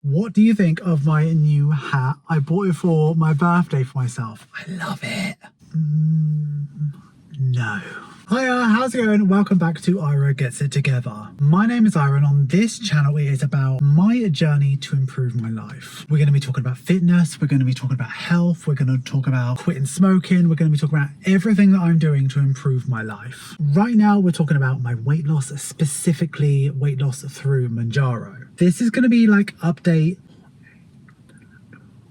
What do you think of my new hat? I bought it for my birthday for myself. I love it. No. Hiya, how's it going? Welcome back to Ira Gets It Together. My name is Ira and on this channel it is about my journey to improve my life. We're going to be talking about fitness, we're going to be talking about health, we're going to talk about quitting smoking, we're going to be talking about everything that I'm doing to improve my life. Right now we're talking about my weight loss, specifically weight loss through Mounjaro. This is going to be like update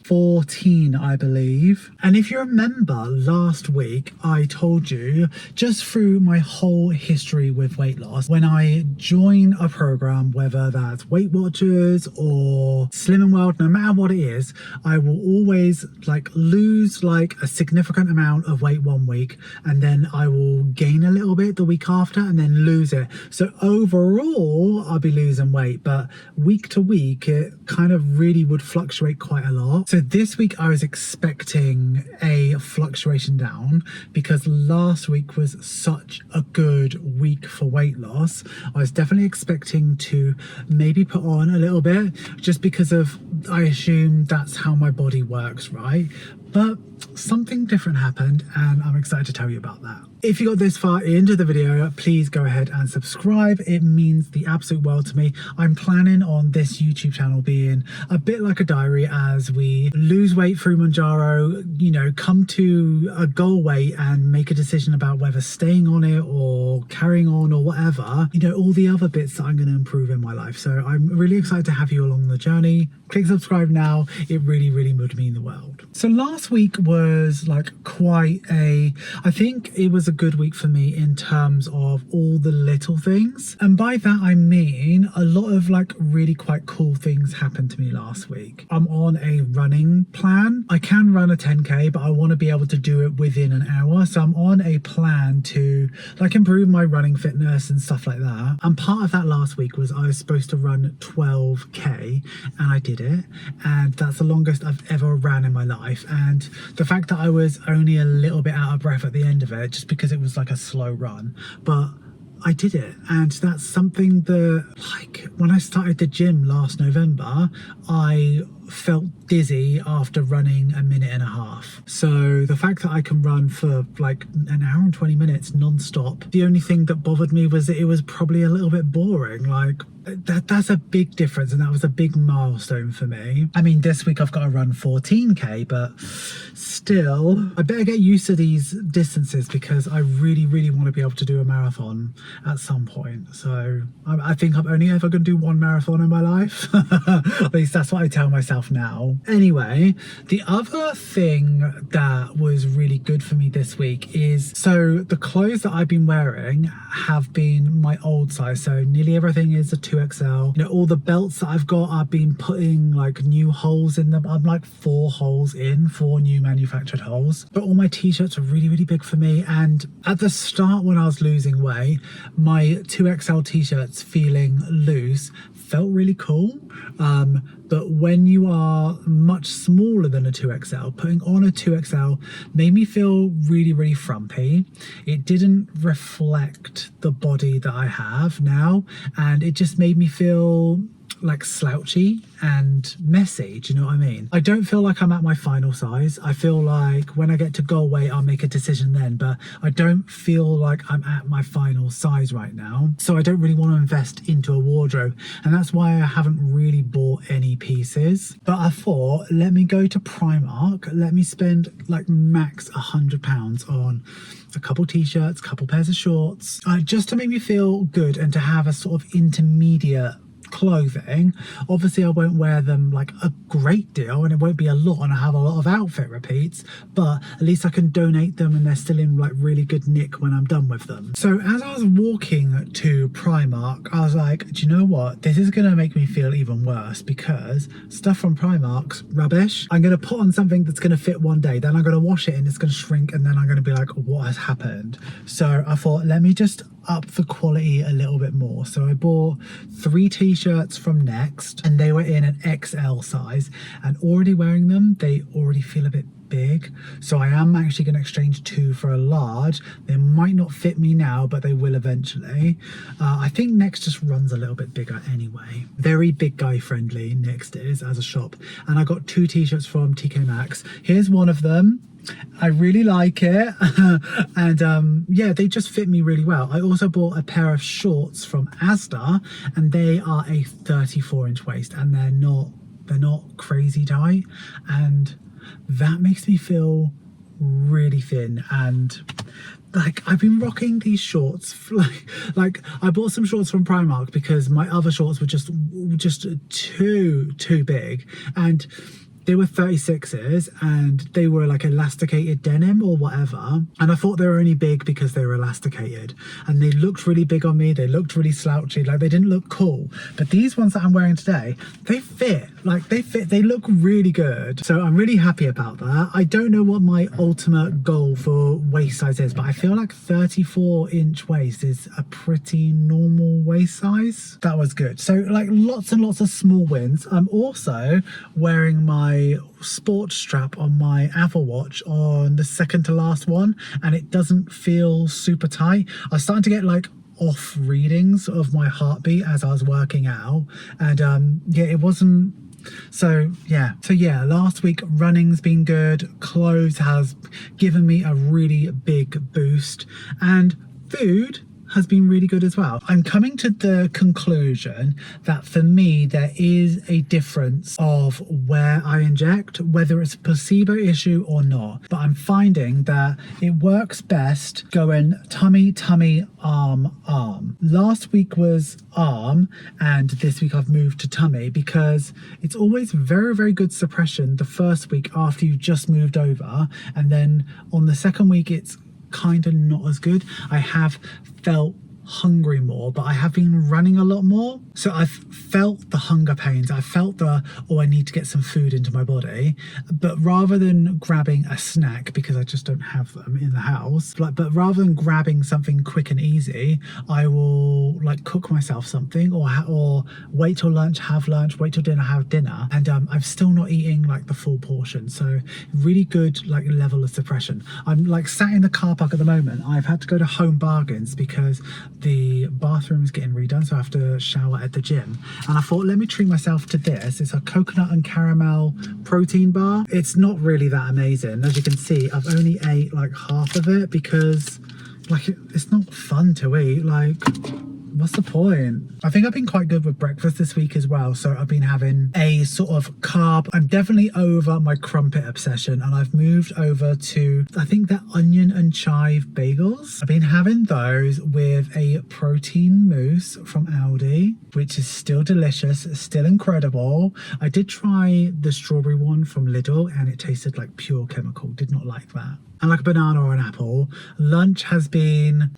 14, I believe. And if you remember last week, I told you just through my whole history with weight loss, when I join a program, whether that's Weight Watchers or Slimming World, no matter what it is, I will always lose a significant amount of weight one week, and then I will gain a little bit the week after and then lose it. So overall, I'll be losing weight, but week to week, it kind of really would fluctuate quite a lot. So this week I was expecting a fluctuation down because last week was such a good week for weight loss. I was definitely expecting to maybe put on a little bit just because of, I assume that's how my body works, right? But something different happened and I'm excited to tell you about that. If you got this far into the video, please go ahead and subscribe. It means the absolute world to me. I'm planning on this YouTube channel being a bit like a diary as we lose weight through Mounjaro, you know, come to a goal weight and make a decision about whether staying on it or carrying on or whatever, you know, all the other bits that I'm going to improve in my life. So I'm really excited to have you along the journey. Click subscribe now. It really, really would mean the world. So last week was quite I think it was a good week for me in terms of all the little things. And by that I mean a lot of really quite cool things happened to me last week. I'm on a running plan. I can run a 10k, but I want to be able to do it within an hour. So I'm on a plan to improve my running fitness and stuff like that. And part of that last week was I was supposed to run 12k and I did it. And that's the longest I've ever ran in my life. And the fact that I was only a little bit out of breath at the end of it, just because it was a slow run, but I did it. And that's something that when I started the gym last November, I felt dizzy after running a minute and a half. So the fact that I can run for an hour and 20 minutes non-stop, the only thing that bothered me was that it was probably a little bit boring. That's a big difference, and that was a big milestone for me. I mean, this week I've got to run 14k, but still, I better get used to these distances because I really, really want to be able to do a marathon at some point. So I think I'm only ever going to do one marathon in my life. At least that's what I tell myself now. Anyway, the other thing that was really good for me this week is, so the clothes that I've been wearing have been my old size. So nearly everything is a 2XL. You know, all the belts that I've got, I've been putting new holes in them. I'm 4 holes in, 4 new manufactured holes. But all my t-shirts are really, really big for me. And at the start when I was losing weight, my 2XL t-shirts feeling loose felt really cool. But when you are much smaller than a 2XL, putting on a 2XL made me feel really, really frumpy. It didn't reflect the body that I have now, and it just made me feel slouchy and messy. Do you know what I mean? I don't feel like I'm at my final size. I feel like when I get to goal weight, I'll make a decision then, but I don't feel like I'm at my final size right now. So I don't really want to invest into a wardrobe, and that's why I haven't really bought any pieces. But I thought, let me go to Primark, let me spend max £100 on a couple t-shirts, couple pairs of shorts, just to make me feel good and to have a sort of intermediate clothing. Obviously I won't wear them a great deal and it won't be a lot and I have a lot of outfit repeats, but at least I can donate them and they're still in really good nick when I'm done with them. So as I was walking to Primark, I was like, do you know what, this is gonna make me feel even worse because stuff from Primark's rubbish. I'm gonna put on something that's gonna fit one day, then I'm gonna wash it and it's gonna shrink, and then I'm gonna be like, what has happened? So I thought, let me just up the quality a little bit more. So I bought 3 t-shirts from Next and they were in an XL size, and already wearing them, they already feel a bit big, so I am actually going to exchange 2 for a large. They might not fit me now, but they will eventually. I think Next just runs a little bit bigger anyway. Very big guy friendly, Next is, as a shop. And I got 2 t-shirts from TK Maxx. Here's one of them. I really like it. And yeah, they just fit me really well. I also bought a pair of shorts from Asda, and they are a 34-inch waist, and they're not crazy tight, and that makes me feel really thin. And like, I've been rocking these shorts like I bought some shorts from Primark because my other shorts were just too big, and they were 36s, and they were like elasticated denim or whatever, and I thought they were only big because they were elasticated, and they looked really big on me. They looked really slouchy, like they didn't look cool. But these ones that I'm wearing today, they fit, they look really good, so I'm really happy about that. I don't know what my ultimate goal for waist size is, but I feel like 34-inch waist is a pretty normal waist size. That was good. So like lots and lots of small wins. I'm also wearing my sports strap on my Apple Watch on the second to last one, and it doesn't feel super tight. I was starting to get like off readings of my heartbeat as I was working out, and yeah, it wasn't. So yeah, last week running's been good, clothes has given me a really big boost, and food has been really good as well. I'm coming to the conclusion that for me there is a difference of where I inject, whether it's a placebo issue or not, but I'm finding that it works best going tummy, arm. Last week was arm, and this week I've moved to tummy because it's always very good suppression the first week after you've just moved over, and then on the second week it's kind of not as good. I have felt hungry more, but I have been running a lot more, so I've felt the hunger pains. I felt I need to get some food into my body, but rather than grabbing a snack, because I just don't have them in the house, but rather than grabbing something quick and easy, I will like cook myself something, or wait till lunch, have lunch, wait till dinner, have dinner, and I'm still not eating like the full portion. So really good like level of suppression. I'm like sat in the car park at the moment. I've had to go to Home Bargains because the bathroom is getting redone, so I have to shower at the gym, and I thought, let me treat myself to this. It's a coconut and caramel protein bar. It's not really that amazing. As you can see, I've only ate like half of it because like it's not fun to eat. Like, what's the point? I think I've been quite good with breakfast this week as well, so I've been having a sort of carb. I'm definitely over my crumpet obsession, and I've moved over to, I think, the onion and chive bagels. I've been having those with a protein mousse from Aldi, which is still delicious, still incredible. I did try the strawberry one from Lidl, and it tasted like pure chemical. Did not like that. And like a banana or an apple. Lunch has been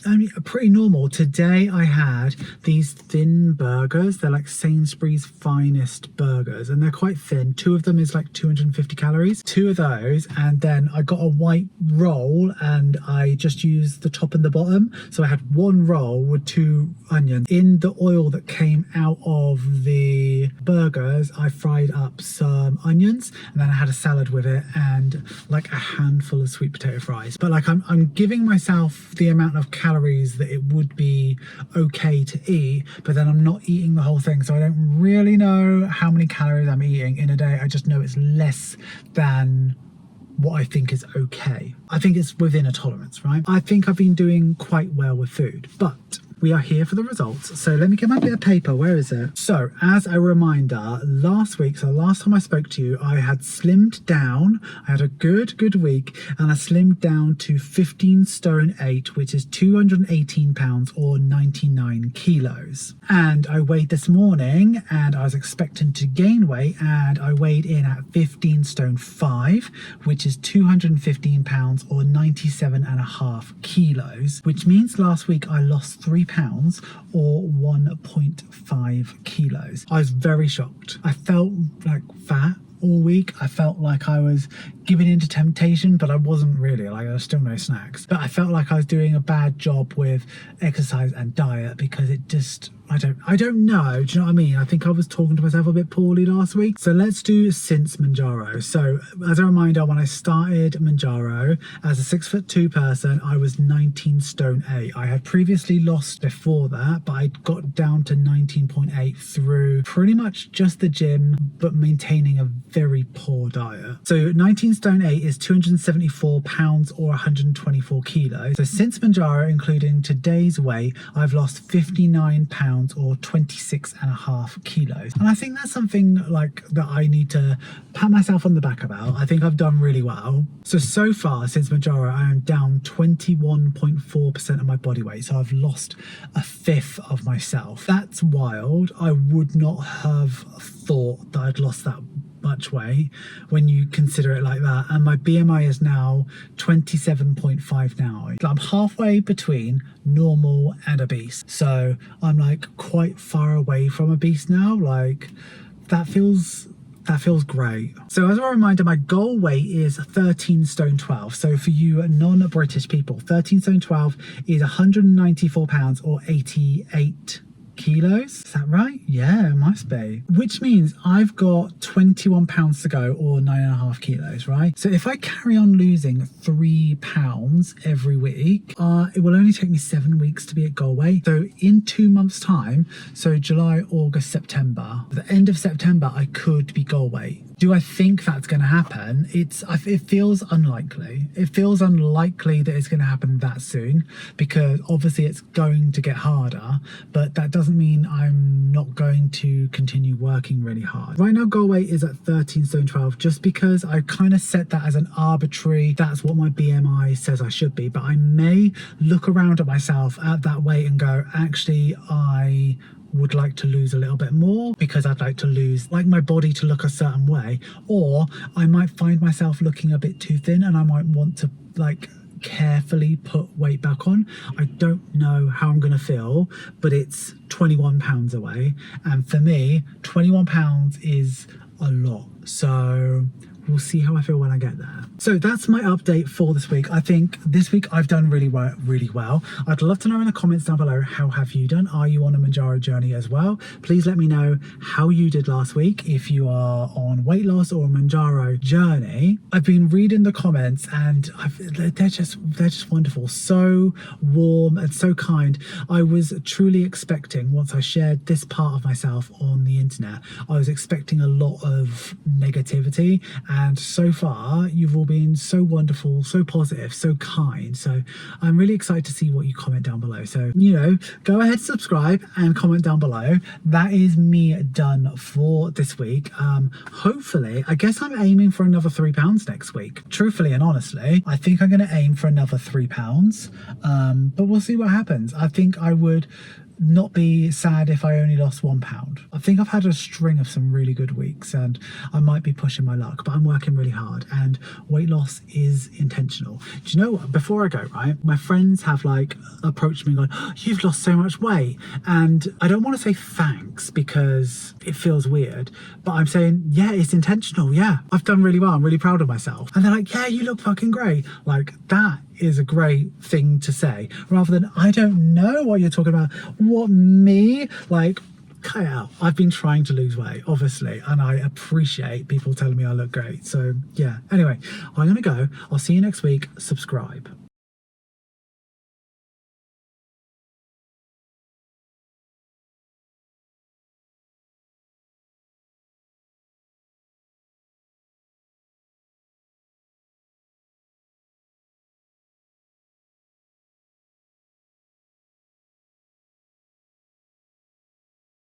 pretty normal. Today I had these thin burgers. They're like Sainsbury's finest burgers, and they're quite thin. 2 of them is like 250 calories. 2 of those, and then I got a white roll, and I just used the top and the bottom. So I had 1 roll with 2 onions. In the oil that came out of the burgers, I fried up some onions, and then I had a salad with it, and like a handful of sweet potato fries. But like I'm giving myself the amount of calories that it would be okay to eat, but then I'm not eating the whole thing, so I don't really know how many calories I'm eating in a day. I just know it's less than what I think is okay. I think it's within a tolerance, right? I think I've been doing quite well with food, but we are here for the results. So let me get my bit of paper. Where is it? So as a reminder, last time I spoke to you, I had slimmed down. I had a good week, and I slimmed down to 15 stone 8, which is 218 pounds or 99 kilos. And I weighed this morning, and I was expecting to gain weight, and I weighed in at 15 stone 5, which is 215 pounds or 97 and a half kilos, which means last week I lost 3 pounds or 1.5 kilos. I was very shocked. I felt like fat all week. I felt like I was giving into temptation, but I wasn't really. Like, there was still no snacks. But I felt like I was doing a bad job with exercise and diet because it just, I don't know. Do you know what I mean? I think I was talking to myself a bit poorly last week. So let's do since Mounjaro. So as a reminder, when I started Mounjaro as a 6'2" person, I was 19 stone 8. I had previously lost before that, but I got down to 19.8 through pretty much just the gym, but maintaining a very poor diet. So 19 stone 8 is 274 pounds or 124 kilos. So since Mounjaro, including today's weight, I've lost 59 pounds or 26.5 kilos. And I think that's something like that I need to pat myself on the back about. I think I've done really well. So far since Mounjaro, I am down 21.4% of my body weight. So I've lost a fifth of myself. That's wild. I would not have thought that I'd lost that much weight when you consider it like that. And my BMI is now 27.5 now. I'm halfway between normal and obese, so I'm like quite far away from obese now. Like that feels great. So as a reminder, my goal weight is 13 stone 12. So for you non-British people, 13 stone 12 is 194 pounds or 88 kilos. Is that right? Yeah, it must be. Which means I've got 21 pounds to go or 9.5 kilos, right? So if I carry on losing 3 pounds every week, it will only take me 7 weeks to be at goal weight. So in 2 months time, so July, August, September, at the end of September, I could be goal weight. Do I think that's going to happen? It feels unlikely. It feels unlikely that it's going to happen that soon because obviously it's going to get harder, but that doesn't mean I'm not going to continue working really hard. Right now, goal weight is at 13 stone 12 just because I kind of set that as an arbitrary, that's what my BMI says I should be, but I may look around at myself at that weight and go, actually, I would like to lose a little bit more because I'd like to lose like my body to look a certain way, or I might find myself looking a bit too thin and I might want to like carefully put weight back on. I don't know how I'm gonna feel, but it's 21 pounds away, and for me 21 pounds is a lot, so we'll see how I feel when I get there. So that's my update for this week. I think this week I've done really well. I'd love to know in the comments down below, how have you done? Are you on a Mounjaro journey as well? Please let me know how you did last week if you are on weight loss or a Mounjaro journey. I've been reading the comments and they're just wonderful. So warm and so kind. I was truly expecting, once I shared this part of myself on the internet, I was expecting a lot of negativity, and so far you've all been so wonderful, so positive, so kind. So I'm really excited to see what you comment down below. So, you know, go ahead, subscribe and comment down below. That is me done for this week. Hopefully, I guess I'm aiming for another 3 pounds next week. Truthfully and honestly, I think I'm going to aim for another 3 pounds, but we'll see what happens. I think I would not be sad if I only lost 1 pound. I think I've had a string of some really good weeks and I might be pushing my luck, but I'm working really hard and weight loss is intentional. Do you know what? Before I go, right, my friends have like approached me and gone, oh, you've lost so much weight. And I don't want to say thanks because it feels weird, but I'm saying, yeah, it's intentional. Yeah, I've done really well. I'm really proud of myself. And they're like, yeah, you look fucking great. Like that is a great thing to say, rather than I don't know what you're talking about. What, me? Like, cut it out. I've been trying to lose weight, obviously, and I appreciate people telling me I look great. So yeah, anyway, I'm gonna go. I'll see you next week. Subscribe.